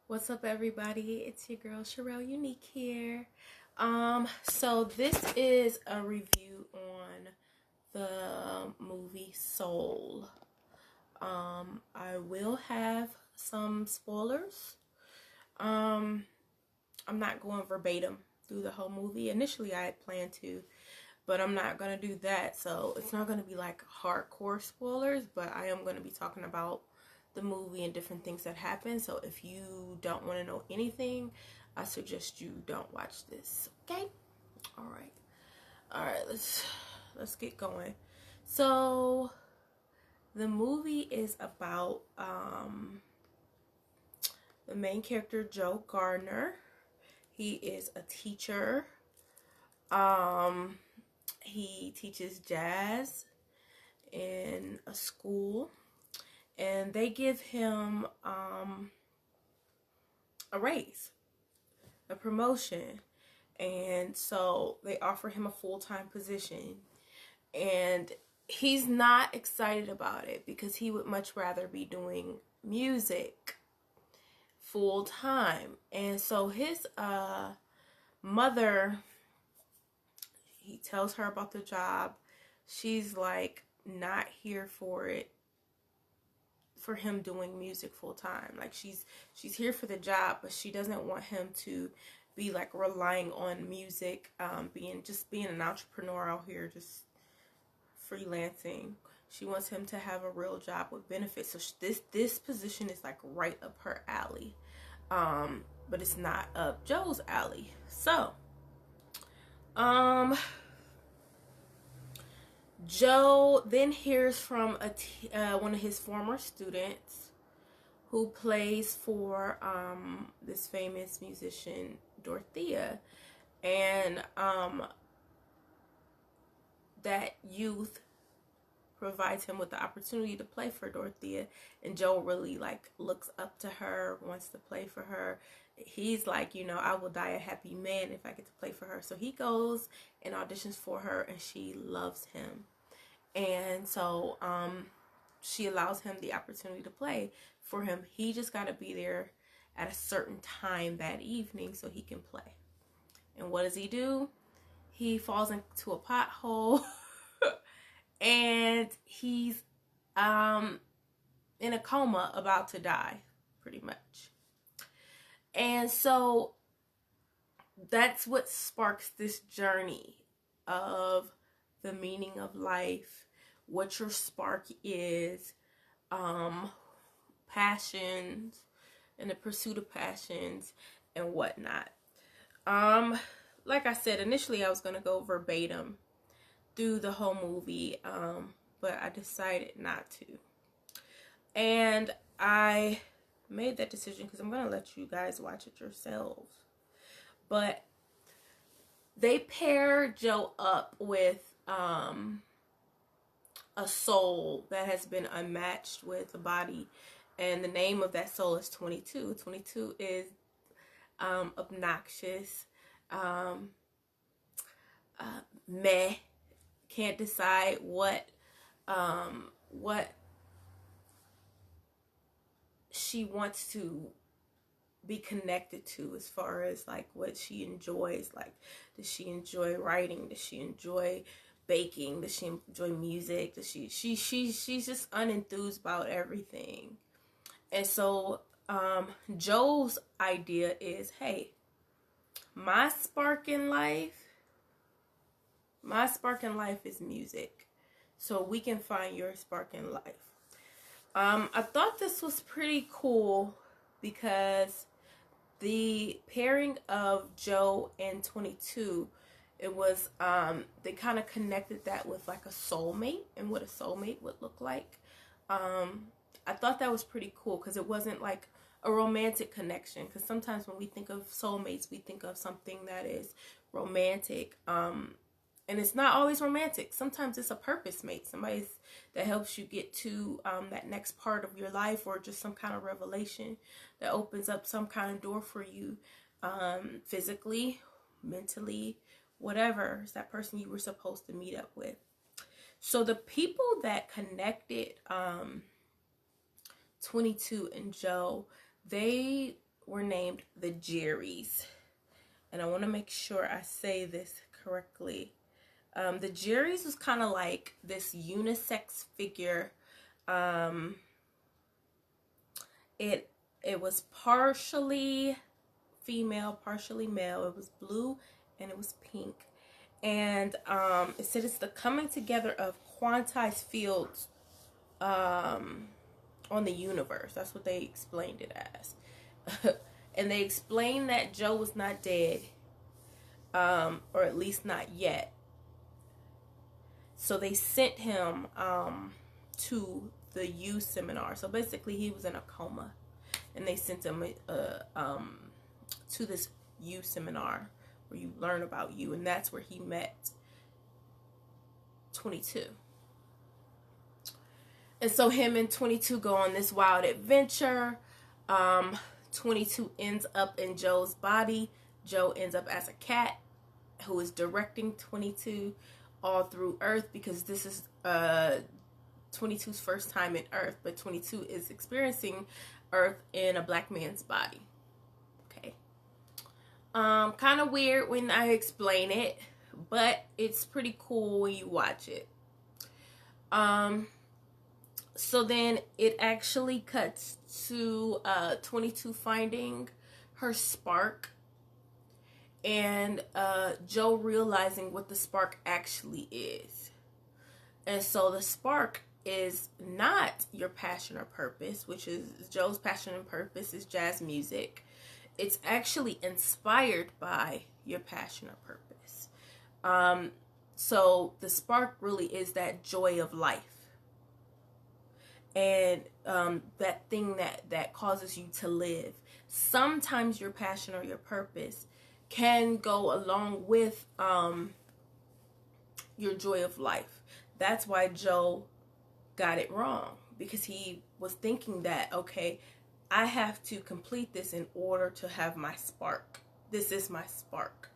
What's up, everybody? It's your girl Sherelle Unique here. So this is a review on the movie Soul. I will have some spoilers. I'm not going verbatim through the whole movie. Initially, I had planned to, but I'm not gonna do that. So it's not gonna be like hardcore spoilers, but I am gonna be talking about the movie and different things that happen. So if you don't want to know anything, I suggest you don't watch this. Okay? All right. All right, let's get going. So the movie is about the main character, Joe Gardner. He is a teacher. He teaches jazz in a school, and they give him a raise, a promotion, and so they offer him a full-time position, and he's not excited about it because he would much rather be doing music full-time. And so his mother, he tells her about the job. She's like not here for it, for him doing music full time. Like she's here for the job, but she doesn't want him to be like relying on music, being an entrepreneur out here, just freelancing. She wants him to have a real job with benefits. So this position is like right up her alley, but it's not up Joe's alley. So, Joe then hears from one of his former students who plays for this famous musician, Dorothea. And that youth provides him with the opportunity to play for Dorothea. And Joe really like looks up to her, wants to play for her. He's like, I will die a happy man if I get to play for her. So he goes and auditions for her, and she loves him. And so she allows him the opportunity to play for him. He just got to be there at a certain time that evening so he can play. And what does he do? He falls into a pothole and he's in a coma, about to die, pretty much. And so that's what sparks this journey of the meaning of life, what your spark is, passions, and the pursuit of passions and whatnot. Like I said, initially I was going to go verbatim through the whole movie, but I decided not to. And I made that decision because I'm going to let you guys watch it yourselves. But they pair Joe up with a soul that has been unmatched with a body, and the name of that soul is 22. 22 is obnoxious, meh, can't decide what she wants to be connected to as far as like what she enjoys. Like, does she enjoy writing? Does she enjoy baking? Does she enjoy music? Does she's just unenthused about everything. And so Joe's idea is, hey, my spark in life is music, so we can find your spark in life. I thought this was pretty cool because the pairing of Joe and 22, it was they kind of connected that with like a soulmate and what a soulmate would look like. I thought that was pretty cool because it wasn't like a romantic connection, because sometimes when we think of soulmates, we think of something that is romantic, and it's not always romantic. Sometimes it's a purpose mate, somebody that helps you get to that next part of your life, or just some kind of revelation that opens up some kind of door for you, physically, mentally, whatever. It's that person you were supposed to meet up with. So the people that connected 22 and Joe, they were named the Jerrys. And I want to make sure I say this correctly. The Jerrys was kind of like this unisex figure. It was partially female, partially male. It was blue and it was pink. And it said it's the coming together of quantized fields on the universe. That's what they explained it as. And they explained that Joe was not dead, or at least not yet. So they sent him to the U seminar. So basically he was in a coma, and they sent him to this U seminar where you learn about you, and that's where he met 22. And so him and 22 go on this wild adventure. 22 ends up in Joe's body. Joe ends up as a cat who is directing 22 all through Earth, because this is 22's first time in Earth, but 22 is experiencing Earth in a black man's body. Okay. Kind of weird when I explain it, but it's pretty cool when you watch it. So then it actually cuts to 22 finding her spark, and Joe realizing what the spark actually is. And so the spark is not your passion or purpose, which is Joe's passion and purpose is jazz music. It's actually inspired by your passion or purpose. So the spark really is that joy of life. And that thing that causes you to live. Sometimes your passion or your purpose can go along with your joy of life. That's why Joe got it wrong, because he was thinking that, okay, I have to complete this in order to have my spark. This is my spark.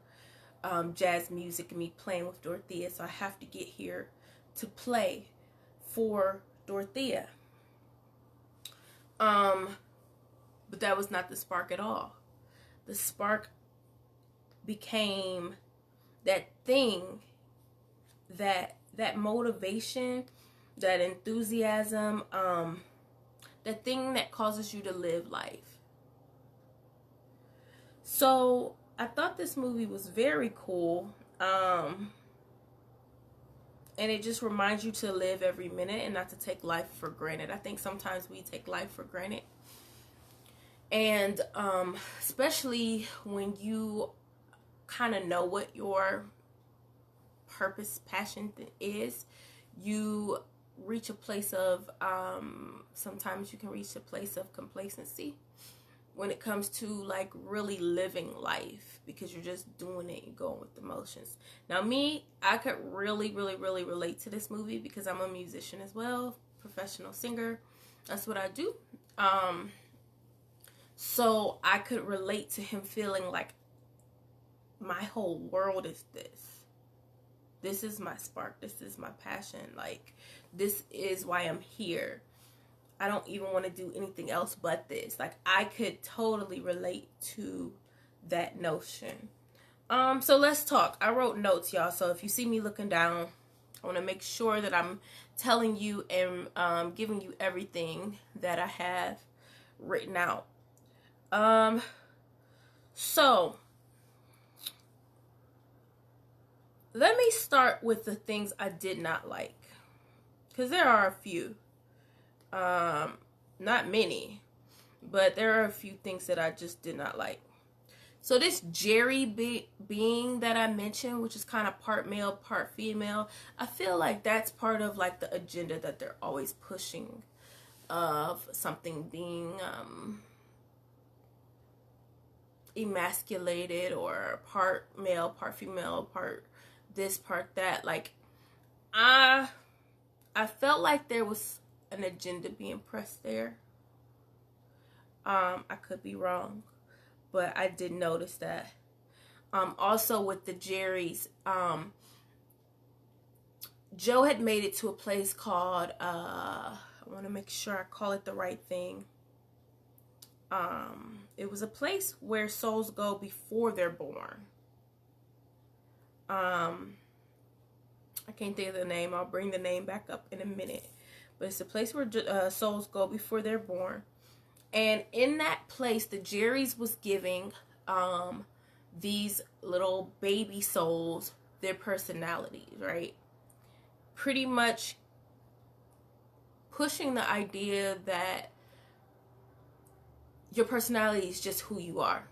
Jazz music and me playing with Dorothea. So I have to get here to play for Dorothea. But that was not the spark at all. The spark became that thing, that motivation, that enthusiasm, that thing that causes you to live life. So I thought this movie was very cool. And it just reminds you to live every minute and not to take life for granted. I think sometimes we take life for granted. And especially when you kind of know what your purpose, passion is, you reach a place of, sometimes you can reach a place of complacency when it comes to like really living life, because you're just doing it and going with the motions. Now me, I could really relate to this movie because I'm a musician as well, professional singer. That's what I do. So I could relate to him feeling like my whole world is this. This is my spark. This is my passion. Like, this is why I'm here. I don't even want to do anything else but this. Like, I could totally relate to that notion. So let's talk. I wrote notes, y'all. So if you see me looking down, I want to make sure that I'm telling you and giving you everything that I have written out. So let me start with the things I did not like, because there are a few. Not many, but there are a few things that I just did not like. So this Jerry being that I mentioned, which is kind of part male, part female, I feel like that's part of like the agenda that they're always pushing, of something being emasculated, or part male, part female, part this, part that. Like, I felt like there was an agenda being pressed there. I could be wrong, but I did notice that. Also with the Jerrys, Joe had made it to a place called, I want to make sure I call it the right thing. It was a place where souls go before they're born. I can't think of the name. I'll bring the name back up in a minute. But it's a place where souls go before they're born. And in that place, the Jerry's was giving these little baby souls their personalities, right? Pretty much pushing the idea that your personality is just who you are.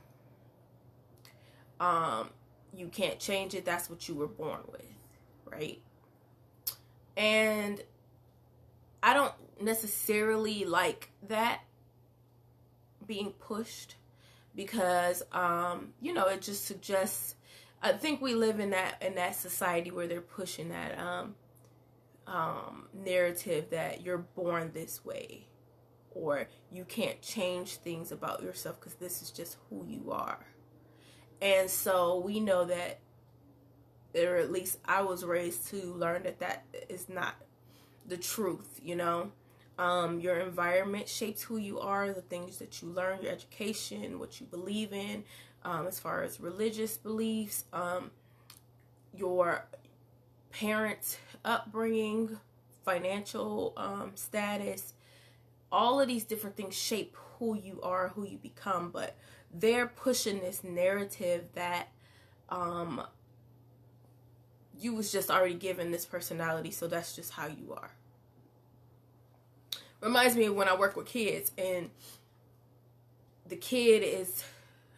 You can't change it. That's what you were born with, right? And I don't necessarily like that being pushed because, it just suggests, I think we live in that society where they're pushing that narrative that you're born this way, or you can't change things about yourself because this is just who you are. And so we know that, or at least I was raised to learn that is not the truth, Your environment shapes who you are, the things that you learn, your education, what you believe in, as far as religious beliefs, your parents' upbringing, financial status, all of these different things shape who you are, who you become. But they're pushing this narrative that you was just already given this personality, so that's just how you are. Reminds me of when I work with kids and the kid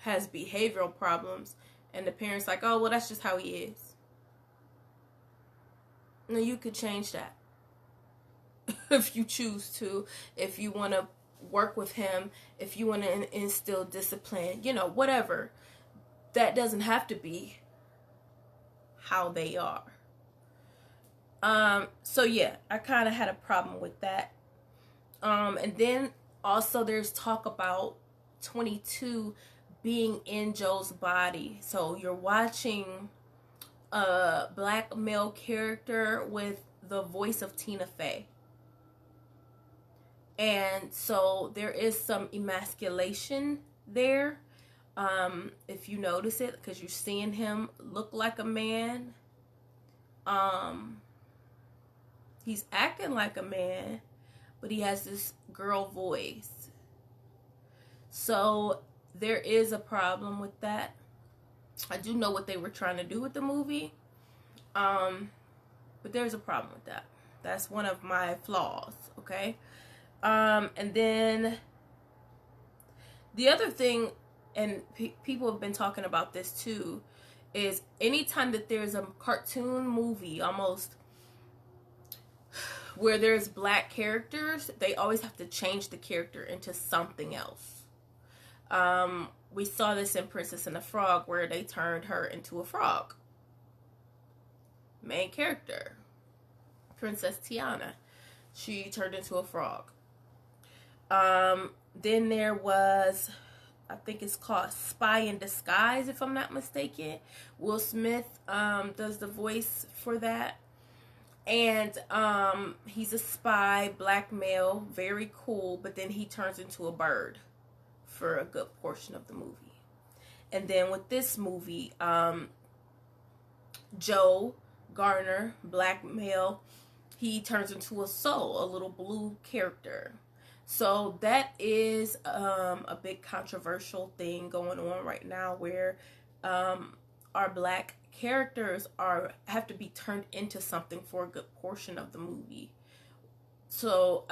has behavioral problems and the parents like, oh, well, that's just how he is. No, you could change that if you choose to, if you want to work with him, if you want to instill discipline, whatever. That doesn't have to be how they are. So yeah, I kind of had a problem with that. And then also there's talk about 22 being in Joe's body. So you're watching a black male character with the voice of Tina Fey. And so there is some emasculation there. If you notice it, because you're seeing him look like a man. He's acting like a man, but he has this girl voice. So there is a problem with that. I do know what they were trying to do with the movie. But there's a problem with that. That's one of my flaws, okay? And then the other thing, and people have been talking about this too, is anytime that there's a cartoon movie almost where there's black characters, they always have to change the character into something else. We saw this in Princess and the Frog where they turned her into a frog. Main character, Princess Tiana, she turned into a frog. Then there was, I think it's called Spy in Disguise, if I'm not mistaken. Will Smith does the voice for that. And he's a spy, black male, very cool, but then he turns into a bird for a good portion of the movie. And then with this movie, Joe Garner, black male, he turns into a soul, a little blue character. So that is a big controversial thing going on right now where our black characters have to be turned into something for a good portion of the movie. So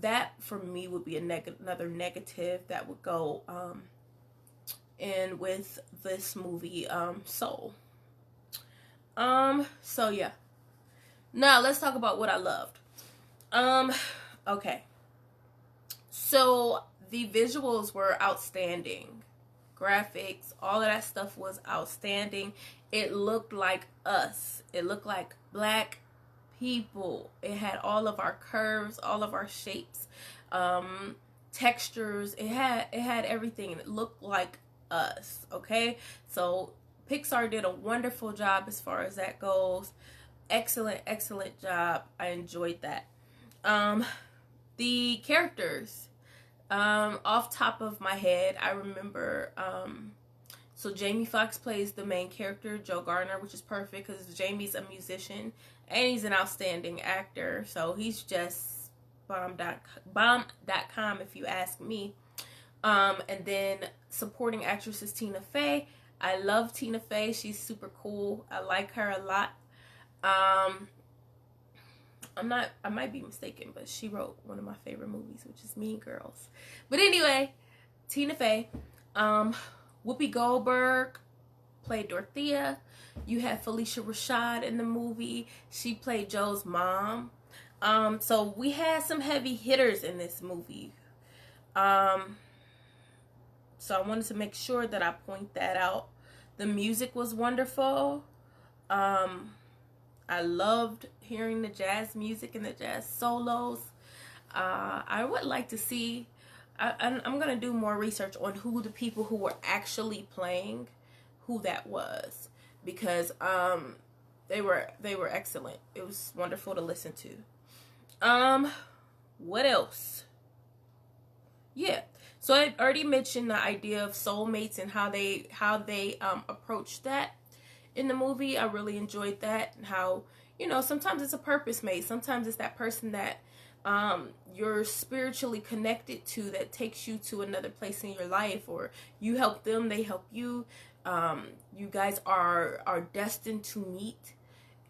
that for me would be another negative that would go in with this movie, Soul. So yeah. Now let's talk about what I loved. Okay. So the visuals were outstanding. Graphics, all of that stuff was outstanding. It looked like us. It looked like black people. It had all of our curves, all of our shapes, textures. It had everything, and it looked like us. Okay, so Pixar did a wonderful job as far as that goes. Excellent job. I enjoyed that. The characters, Off top of my head, I remember, so Jamie Foxx plays the main character, Joe Garner, which is perfect because Jamie's a musician and he's an outstanding actor. So he's just bomb.com if you ask me. And then supporting actress is Tina Fey. I love Tina Fey. She's super cool. I like her a lot. I might be mistaken, but she wrote one of my favorite movies, which is Mean Girls. But anyway, Tina Fey. Whoopi Goldberg played Dorothea. You had Felicia Rashad in the movie. She played Joe's mom. So we had some heavy hitters in this movie. So I wanted to make sure that I point that out. The music was wonderful. I loved hearing the jazz music and the jazz solos. I would like to see, I'm going to do more research on who the people who were actually playing, who that was. Because they were excellent. It was wonderful to listen to. What else? Yeah. So I already mentioned the idea of soulmates and how they approached that in the movie. I really enjoyed that, and how, sometimes it's a purpose mate. Sometimes it's that person that you're spiritually connected to that takes you to another place in your life, or you help them, they help you. You guys are destined to meet,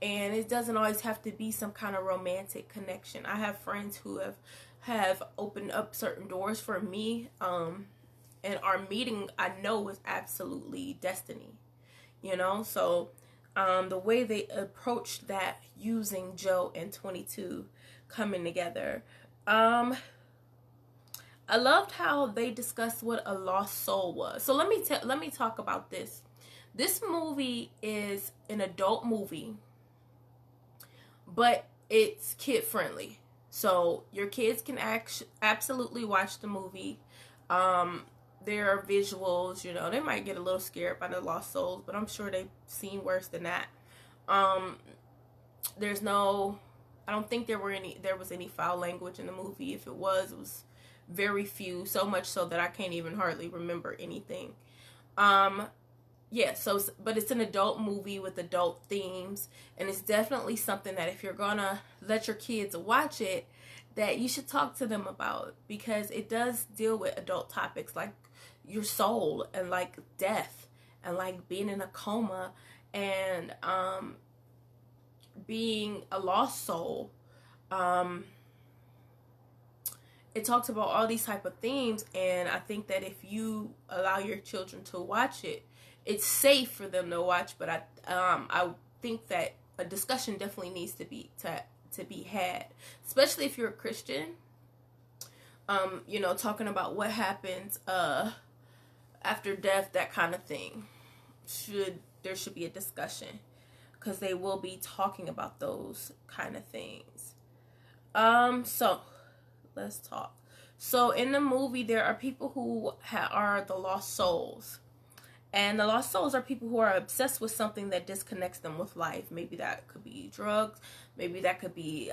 and it doesn't always have to be some kind of romantic connection. I have friends who have opened up certain doors for me, and our meeting, I know, was absolutely destiny, so the way they approached that, using Joe and 22 coming together, I loved how they discussed what a lost soul was. So let me talk about this. This movie is an adult movie, but it's kid friendly. So your kids can absolutely watch the movie. There are visuals, they might get a little scared by the lost souls, but I'm sure they've seen worse than that. I don't think there was any foul language in the movie. If it was very few, so much so that I can't even hardly remember anything. But it's an adult movie with adult themes, and it's definitely something that if you're gonna let your kids watch it, that you should talk to them about, because it does deal with adult topics like your soul, and like death, and like being in a coma, and being a lost soul. It talks about all these type of themes, and I think that if you allow your children to watch it, it's safe for them to watch. But I think that a discussion definitely needs to be had, especially if you're a Christian. Talking about what happens after death, that kind of thing. There should be a discussion, because they will be talking about those kind of things. So let's talk. So in the movie, there are people who are the lost souls. And the lost souls are people who are obsessed with something that disconnects them with life. Maybe that could be drugs. Maybe that could be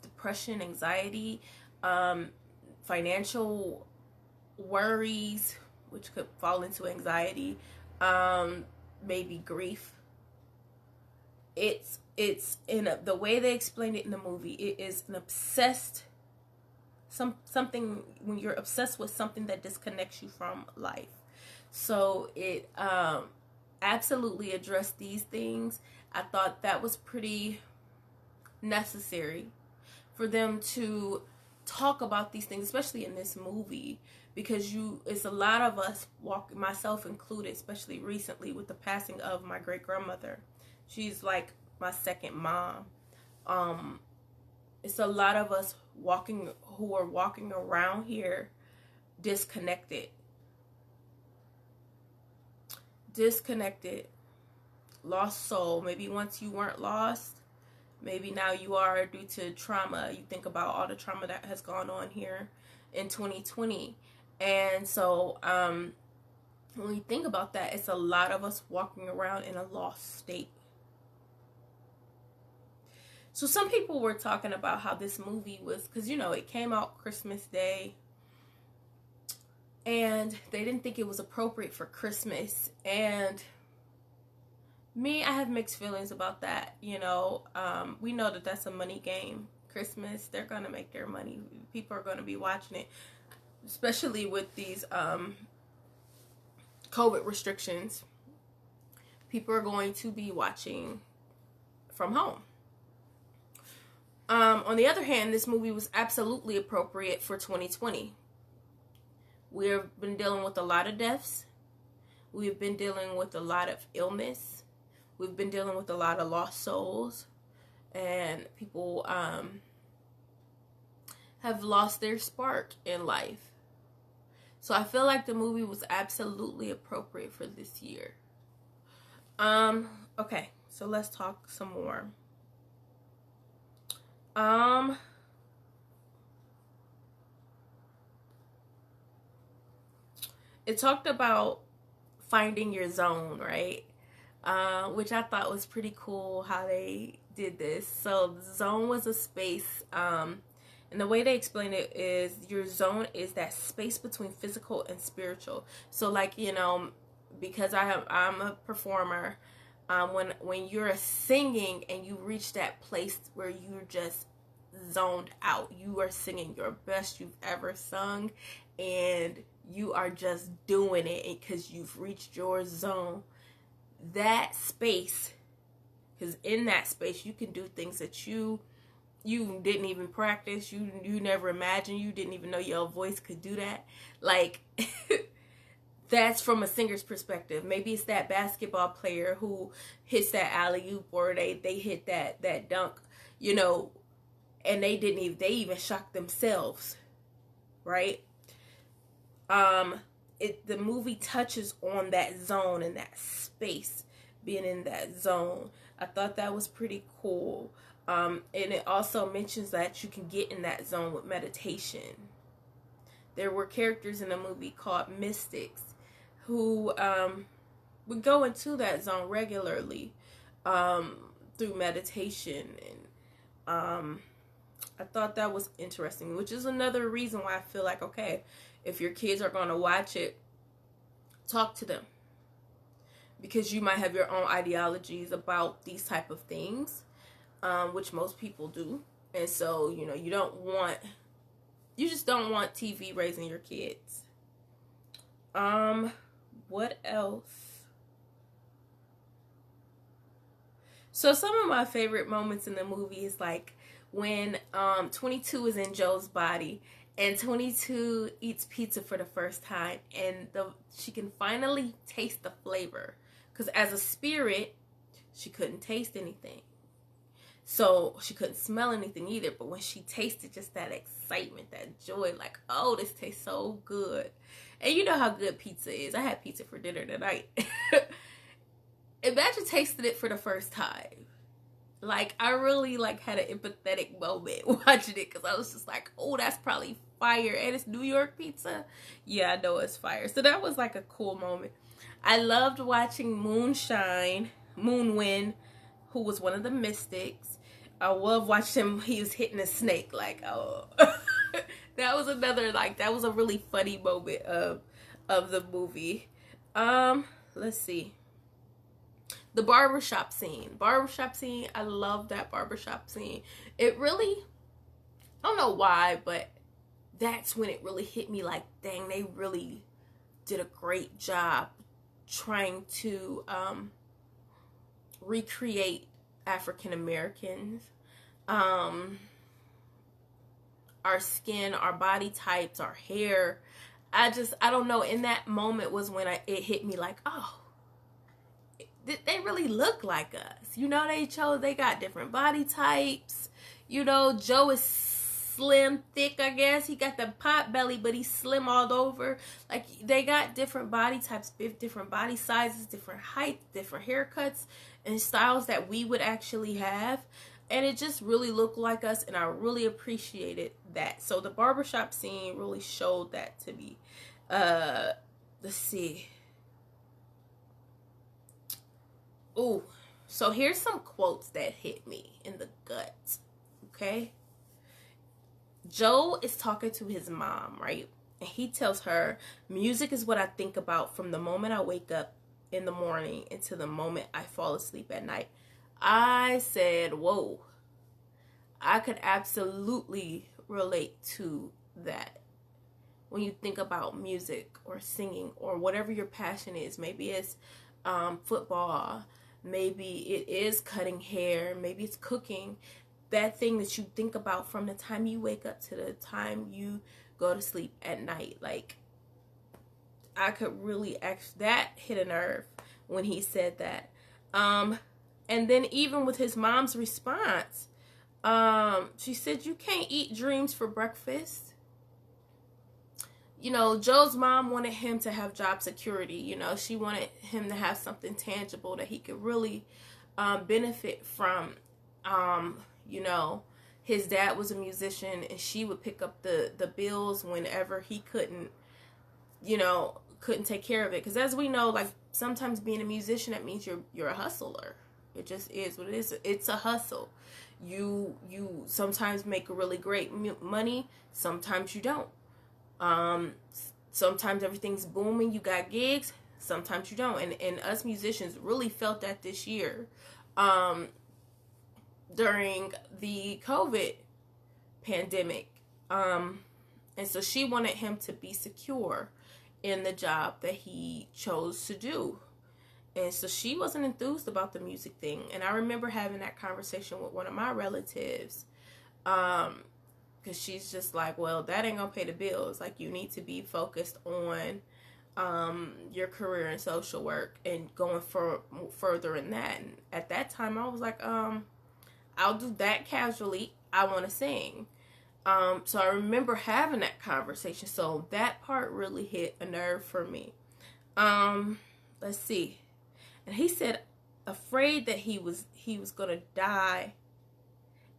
depression, anxiety, financial worries, which could fall into anxiety, maybe grief. It's the way they explained it in the movie. It is an obsessed something when you're obsessed with something that disconnects you from life. So it absolutely addressed these things. I thought that was pretty necessary for them to talk about these things, especially in this movie, because it's a lot of us, myself included, especially recently with the passing of my great grandmother. She's like my second mom. It's a lot of us who are walking around here disconnected, lost soul. Maybe once you weren't lost, maybe now you are due to trauma. You think about all the trauma that has gone on here in 2020, and so when we think about that, it's a lot of us walking around in a lost state. So some people were talking about how this movie was, because it came out Christmas Day, and they didn't think it was appropriate for Christmas. And me, I have mixed feelings about that. You know, we know that that's a money game. Christmas, they're gonna make their money. People are gonna be watching it, especially with these COVID restrictions. People are going to be watching from home. On the other hand, this movie was absolutely appropriate for 2020. We've been dealing with a lot of deaths. We've been dealing with a lot of illness. We've been dealing with a lot of lost souls. And people have lost their spark in life. So I feel like the movie was absolutely appropriate for this year. Okay, so let's talk some more. It talked about finding your zone, right? Which I thought was pretty cool how they did this. So the zone was a space, and the way they explain it is your zone is that space between physical and spiritual. So like, you know, because I'm a performer, when you're singing and you reach that place where you're just zoned out, you are singing your best you've ever sung, and you are just doing it because you've reached your zone. That space, because in that space you can do things that you didn't even practice, you never imagined, you didn't even know your voice could do that. Like that's from a singer's perspective. Maybe it's that basketball player who hits that alley-oop, or they hit that dunk, you know, and they even shocked themselves, right? The movie touches on that zone and that space, being in that zone. I thought that was pretty cool. And it also mentions that you can get in that zone with meditation. There were characters in the movie called mystics who would go into that zone regularly through meditation. And I thought that was interesting, which is another reason why I feel like, okay, if your kids are going to watch it, talk to them. Because you might have your own ideologies about these type of things, which most people do. And so, you know, you just don't want TV raising your kids. What else? So some of my favorite moments in the movie is like when 22 is in Joe's body and 22 eats pizza for the first time, and she can finally taste the flavor, because as a spirit she couldn't taste anything, so she couldn't smell anything either. But when she tasted, just that excitement, that joy, like, oh, this tastes so good. And you know how good pizza is. I had pizza for dinner tonight. Imagine tasting it for the first time. Like, I really had an empathetic moment watching it, because I was just like, oh, that's probably fire. And it's New York pizza. Yeah, I know it's fire. So that was like a cool moment. I loved watching Moonwind, who was one of the mystics. I love watching him. He was hitting a snake. Like, oh. That was another, that was a really funny moment of the movie. Let's see. The barbershop scene. I love that barbershop scene. It really, I don't know why, but that's when it really hit me like, dang, they really did a great job trying to recreate African Americans. Our skin, our body types, our hair. I don't know. In that moment was when it hit me like, oh, they really look like us. You know, they got different body types. You know, Joe is slim, thick, I guess. He got the pot belly, but he's slim all over. Like, they got different body types, different body sizes, different heights, different haircuts, and styles that we would actually have. And it just really looked like us, and I really appreciated that. So the barbershop scene really showed that to me. Let's see. Ooh, so here's some quotes that hit me in the gut, okay? Joe is talking to his mom, right? And he tells her, music is what I think about from the moment I wake up in the morning into the moment I fall asleep at night. I said, whoa, I could absolutely relate to that. When you think about music or singing or whatever your passion is, maybe it's football, maybe it is cutting hair, maybe it's cooking, that thing that you think about from the time you wake up to the time you go to sleep at night. Like, I could really that hit a nerve when he said that. And then even with his mom's response, she said, you can't eat dreams for breakfast. You know, Joe's mom wanted him to have job security. You know, she wanted him to have something tangible that he could really benefit from. You know, his dad was a musician, and she would pick up the bills whenever he couldn't take care of it. Because as we know, like, sometimes being a musician, that means you're a hustler. It just is what it is. It's a hustle. You sometimes make really great money. Sometimes you don't. Sometimes everything's booming. You got gigs. Sometimes you don't. And us musicians really felt that this year. During the COVID pandemic. And so she wanted him to be secure in the job that he chose to do. And so she wasn't enthused about the music thing. And I remember having that conversation with one of my relatives. Because she's just like, well, that ain't gonna pay the bills. Like, you need to be focused on your career in social work and going further in that. And at that time, I was like, I'll do that casually. I want to sing. So I remember having that conversation. So that part really hit a nerve for me. Let's see. And he said, afraid that he was going to die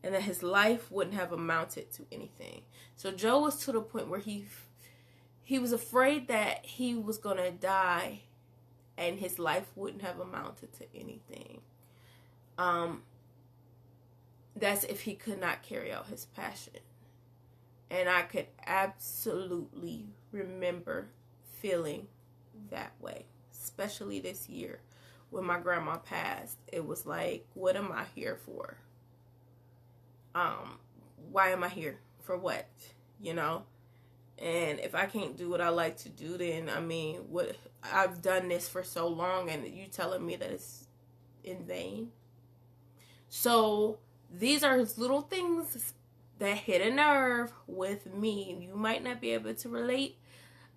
and that his life wouldn't have amounted to anything. So Joe was to the point where he was afraid that he was going to die and his life wouldn't have amounted to anything. That's if he could not carry out his passion. And I could absolutely remember feeling that way, especially this year when my grandma passed. It was like, what am I here for? Why am I here? For what? You know? And if I can't do what I like to do, then, I mean, what, I've done this for so long, and you telling me that it's in vain? So these are little things that hit a nerve with me. You might not be able to relate.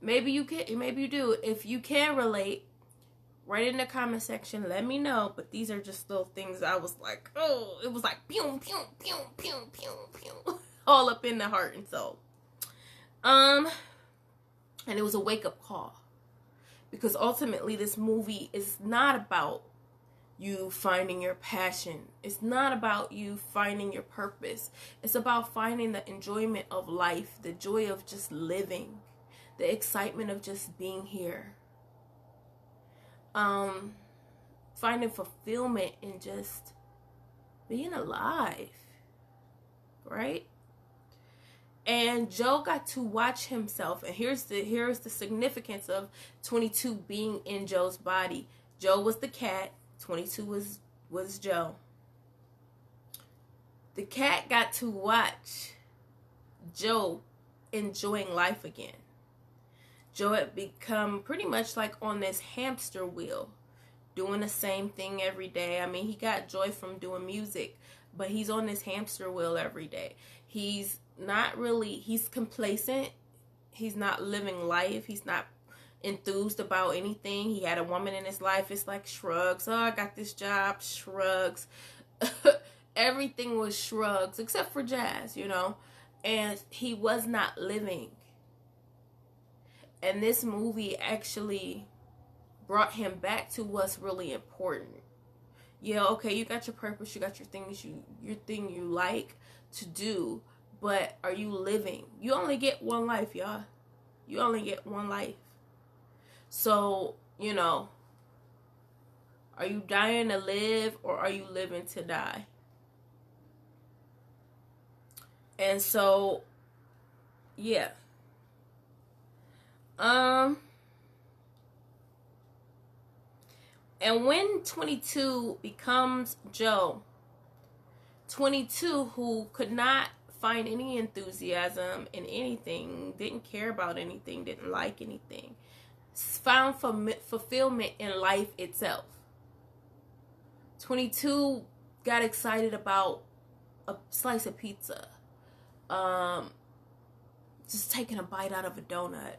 Maybe you can, maybe you do. If you can relate, write in the comment section, let me know. But these are just little things I was like, oh, it was like pew, pew, pew, pew, pew, pew, all up in the heart and soul. And it was a wake-up call. Because ultimately this movie is not about you finding your passion. It's not about you finding your purpose. It's about finding the enjoyment of life, the joy of just living, the excitement of just being here. Finding fulfillment in just being alive, right? And Joe got to watch himself, and here's the significance of 22 being in Joe's body. Joe was the cat, 22 was Joe. The cat got to watch Joe enjoying life again. Joe had become pretty much like on this hamster wheel, doing the same thing every day. I mean, he got joy from doing music, but he's on this hamster wheel every day. He's complacent. He's not living life. He's not enthused about anything. He had a woman in his life. It's like shrugs. Oh, I got this job. Shrugs. Everything was shrugs except for jazz, you know. And he was not living. And this movie actually brought him back to what's really important. Yeah, okay, you got your purpose, you got your things, your thing you like to do, but are you living? You only get one life, y'all. You only get one life. So, you know, are you dying to live or are you living to die? And so, yeah. And when 22 becomes Joe, 22 who could not find any enthusiasm in anything, didn't care about anything, didn't like anything, found fulfillment in life itself. 22 got excited about a slice of pizza, just taking a bite out of a donut,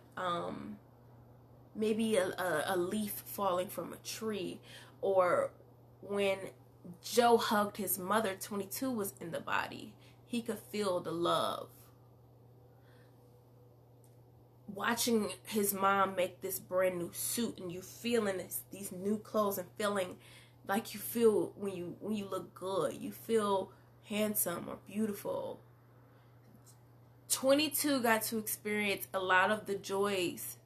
maybe a leaf falling from a tree, or when Joe hugged his mother, 22 was in the body. He could feel the love. Watching his mom make this brand new suit, and you feeling these new clothes, and feeling like you feel when you look good, you feel handsome or beautiful. 22 got to experience a lot of the joys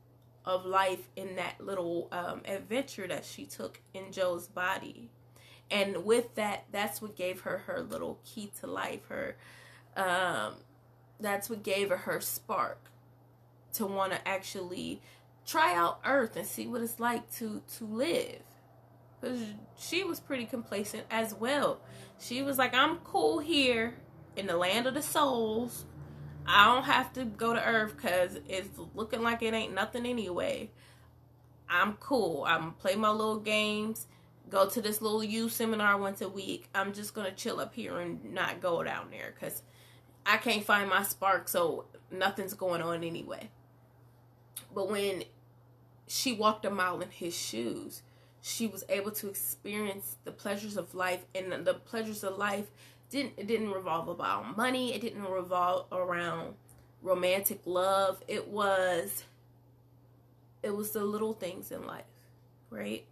of life in that little adventure that she took in Joe's body. And with that, that's what gave her her little key to life. That's what gave her spark to want to actually try out Earth and see what it's like to live. Because she was pretty complacent as well. She was like, I'm cool here in the land of the souls. I don't have to go to Earth because it's looking like it ain't nothing anyway. I'm cool. I'm going to play my little games. Go to this little youth seminar once a week. I'm just going to chill up here and not go down there because I can't find my spark, so nothing's going on anyway. But when she walked a mile in his shoes, she was able to experience the pleasures of life, and the pleasures of life didn't revolve about money. It didn't revolve around romantic love. It was the little things in life, right?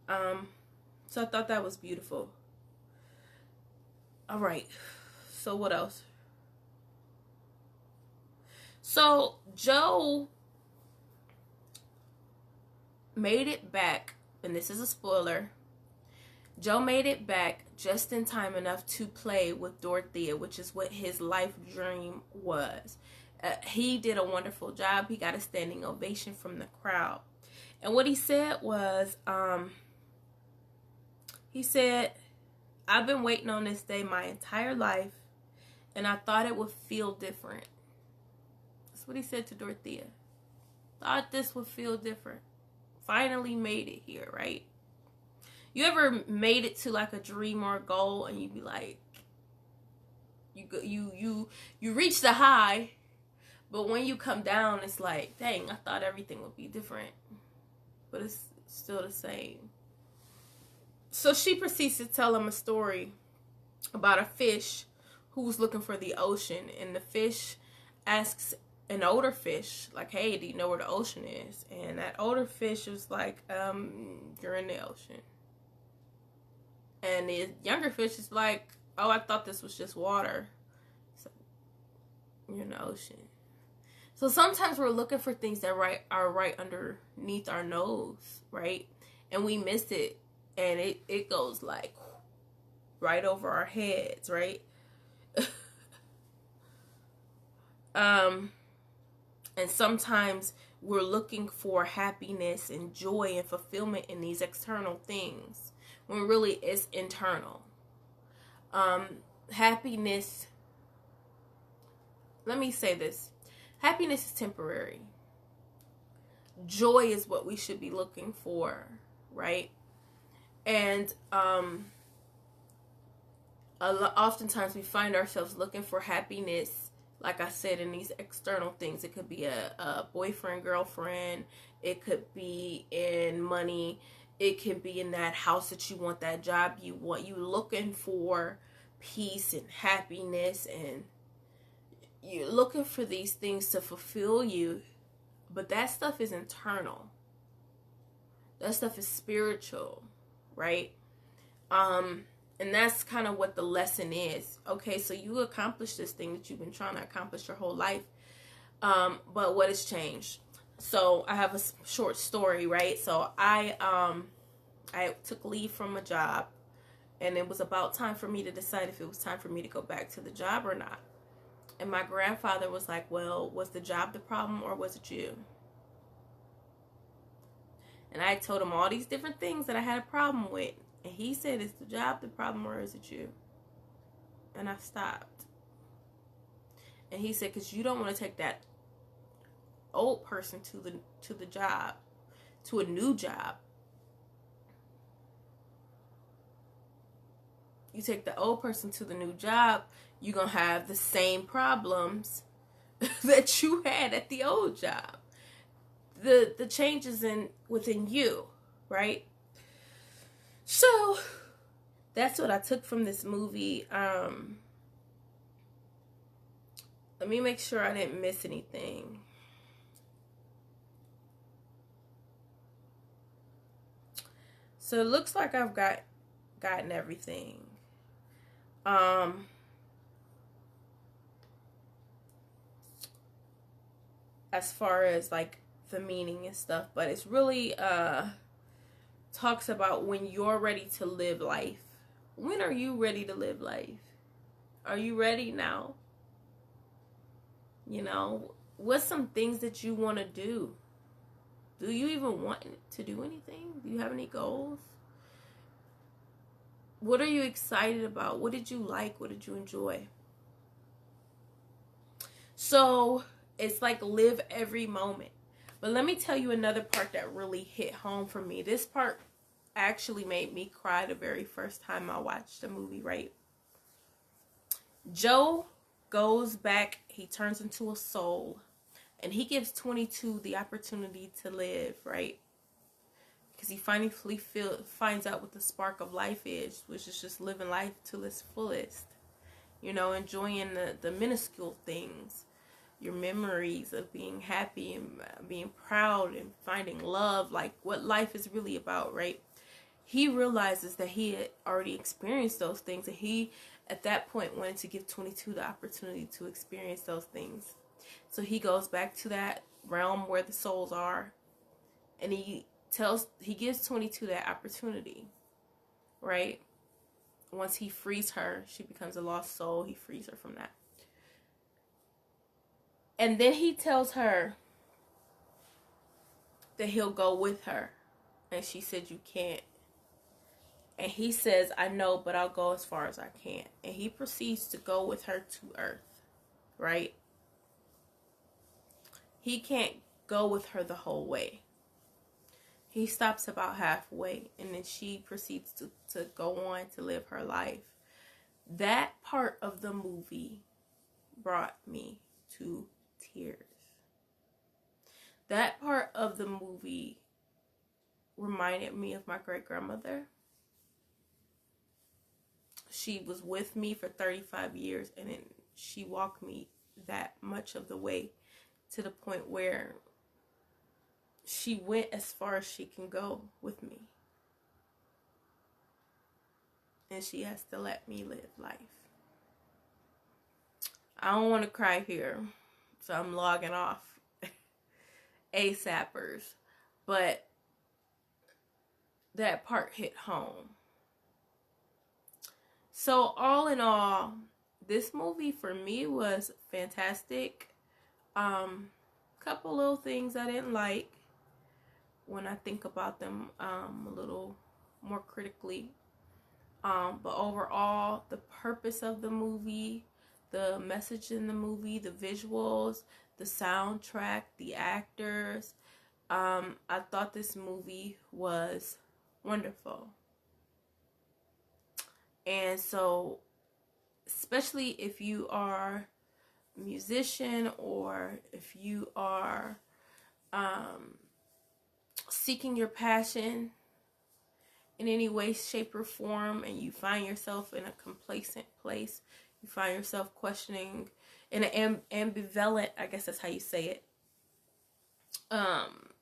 So I thought that was beautiful. All right. So what else? So Joe made it back, and this is a spoiler. Joe made it back just in time enough to play with Dorothea, which is what his life dream was. He did a wonderful job. He got a standing ovation from the crowd. And what he said was, he said, I've been waiting on this day my entire life, and I thought it would feel different. That's what he said to Dorothea. Thought this would feel different. Finally made it here, right? You ever made it to like a dream or a goal, and you be like, you reach the high, but when you come down, it's like, dang, I thought everything would be different, but it's still the same. So she proceeds to tell him a story about a fish who was looking for the ocean, and the fish asks an older fish, like, hey, do you know where the ocean is? And that older fish was like, you're in the ocean. And the younger fish is like, oh, I thought this was just water. So, you're in the ocean. So sometimes we're looking for things that are right underneath our nose, right? And we miss it. And it goes like right over our heads, right? And sometimes we're looking for happiness and joy and fulfillment in these external things, when really it's internal. Happiness, let me say this. Happiness is temporary. Joy is what we should be looking for, right? And oftentimes we find ourselves looking for happiness, like I said, in these external things. It could be a boyfriend, girlfriend. It could be in money. It could be in that house that you want, that job you want. You're looking for peace and happiness, and you're looking for these things to fulfill you. But that stuff is internal. That stuff is spiritual. Right? And that's kind of what the lesson is. Okay, so you accomplished this thing that you've been trying to accomplish your whole life. But what has changed? So I have a short story, right? So I took leave from a job, and it was about time for me to decide if it was time for me to go back to the job or not. And my grandfather was like, well, was the job the problem or was it you? And I told him all these different things that I had a problem with. And he said, is the job the problem or is it you? And I stopped. And he said, because you don't want to take that old person to the job, to a new job. You take the old person to the new job, you're going to have the same problems that you had at the old job. The changes within you, right? So that's what I took from this movie. Let me make sure I didn't miss anything. So it looks like I've gotten everything. As far as like the meaning and stuff, but it's really talks about when you're ready to live life. When are you ready to live life? Are you ready now? You know, what's some things that you want to do? Do you even want to do anything? Do you have any goals? What are you excited about? What did you like? What did you enjoy? So it's like live every moment. But let me tell you another part that really hit home for me. This part actually made me cry the very first time I watched the movie, right? Joe goes back, he turns into a soul, and he gives 22 the opportunity to live, right? Because he finally finds out what the spark of life is, which is just living life to its fullest. You know, enjoying the minuscule things, your memories of being happy and being proud and finding love, like what life is really about, right? He realizes that he had already experienced those things, and he, at that point, wanted to give 22 the opportunity to experience those things. So he goes back to that realm where the souls are, and he gives 22 that opportunity, right? Once he frees her, she becomes a lost soul. He frees her from that. And then he tells her that he'll go with her. And she said, you can't. And he says, I know, but I'll go as far as I can. And he proceeds to go with her to Earth, right? He can't go with her the whole way. He stops about halfway, and then she proceeds to go on to live her life. That part of the movie brought me to tears. That part of the movie reminded me of my great-grandmother. She was with me for 35 years, and she walked me that much of the way, to the point where she went as far as she can go with me. And she has to let me live life. I don't want to cry here, so I'm logging off. ASAPers. But that part hit home. So all in all, this movie for me was fantastic. Couple little things I didn't like when I think about them a little more critically. But overall, the purpose of the movie, the message in the movie, the visuals, the soundtrack, the actors, I thought this movie was wonderful. And so, especially if you are a musician, or if you are seeking your passion in any way, shape, or form, and you find yourself in a complacent place, you find yourself questioning, in an ambivalent, I guess that's how you say it,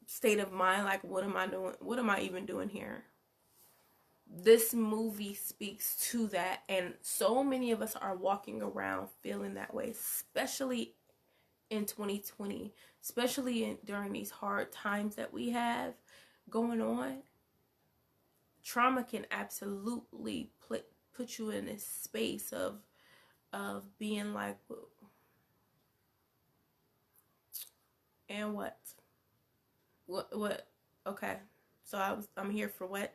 state of mind, like, what am I doing? What am I even doing here? This movie speaks to that, and so many of us are walking around feeling that way, especially in 2020, especially during these hard times that we have going on. Trauma can absolutely put you in this space of being like, And what? What? Okay. So I'm here for what?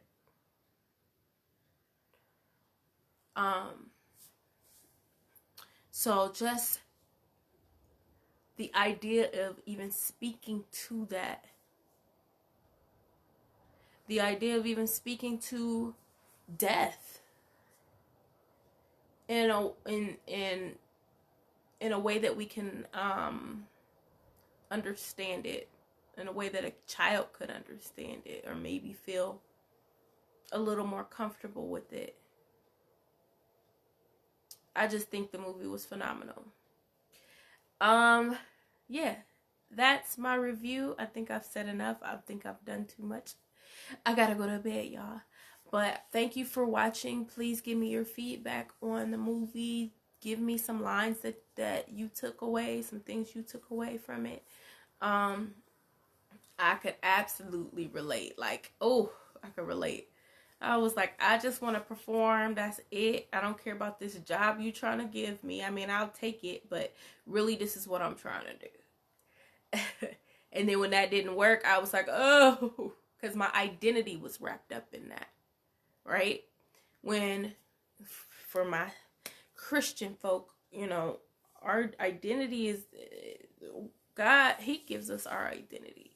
So just the idea of even speaking to that. The idea of even speaking to death in a way that we can understand it, in a way that a child could understand it, or maybe feel a little more comfortable with it. I just think the movie was phenomenal. Yeah, that's my review. I think I've said enough. I think I've done too much. I gotta go to bed, y'all. But thank you for watching. Please give me your feedback on the movie. Give me some lines that you took away, some things you took away from it. I could absolutely relate. Like, oh, I could relate. I was like, I just want to perform. That's it. I don't care about this job you trying to give me. I mean, I'll take it, but really, this is what I'm trying to do. And then when that didn't work, I was like, oh, because my identity was wrapped up in that, right? When, for my Christian folk, you know, our identity is God. He gives us our identity.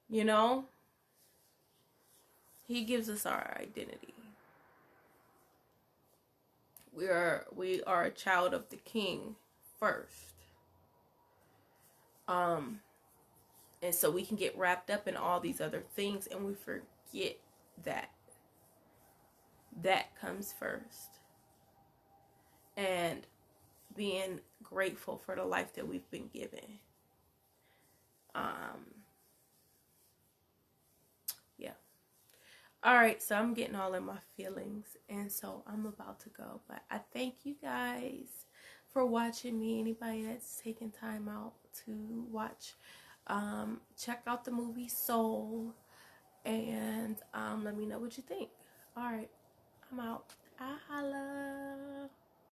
You know, He gives us our identity. We are a child of the King first. And so we can get wrapped up in all these other things, and we forget that comes first. And being grateful for the life that we've been given. Yeah. All right, so I'm getting all in my feelings, and so I'm about to go. But I thank you guys for watching me. Anybody that's taking time out to watch, check out the movie Soul, and let me know what you think. All right, I'm out. I holla.